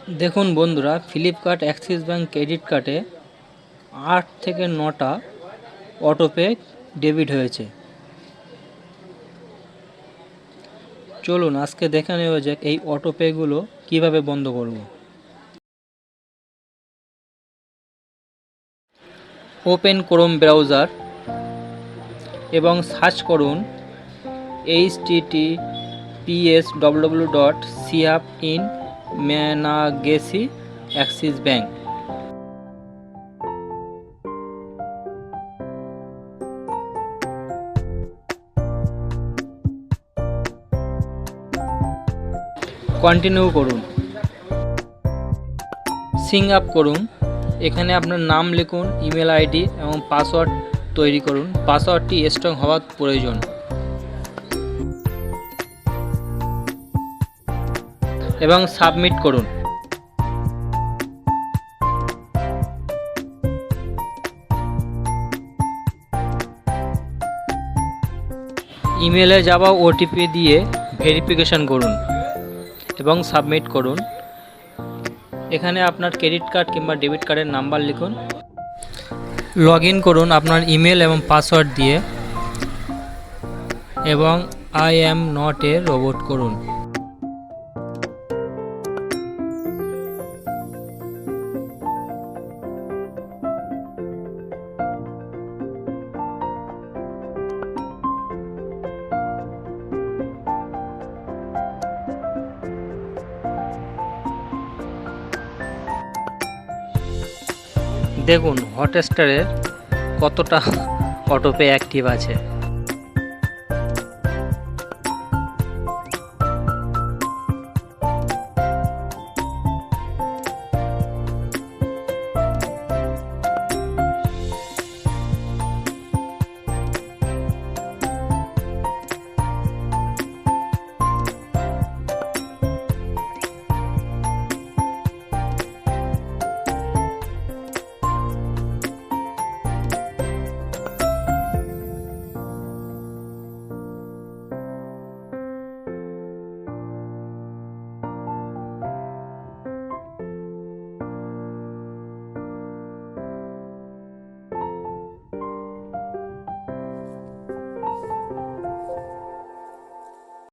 দেখুন বন্ধুরা, Flipkart Axis bank credit কার্ডে 8 থেকে 9টা অটোপে ডেবিট হয়েছে। চলুন আজকে দেখে নেওয়া যাক এই অটোপেগুলো কিভাবে বন্ধ করব। ওপেন করুন ব্রাউজার এবং সার্চ করুন https://siapinmanageasy-axis-bank। কন্টিনিউ করুন। সিং আপ করুন। এখানে আপনার নাম লিখুন, ইমেল আইডি এবং পাসওয়ার্ড তৈরি করুন। পাসওয়ার্ডটি স্ট্রং হওয়া প্রয়োজন এবং সাবমিট করুন। ইমেলে যাওয়া ওটিপি দিয়ে ভেরিফিকেশন করুন এবং সাবমিট করুন। এখানে আপনার ক্রেডিট কার্ড কিংবা ডেবিট কার্ডের নাম্বার লিখুন। লগ ইন করুন আপনার ইমেল এবং পাসওয়ার্ড দিয়ে এবং I am not a robot করুন। দেখুন হটস্টারে কতটা অটোপে অ্যাক্টিভ আছে।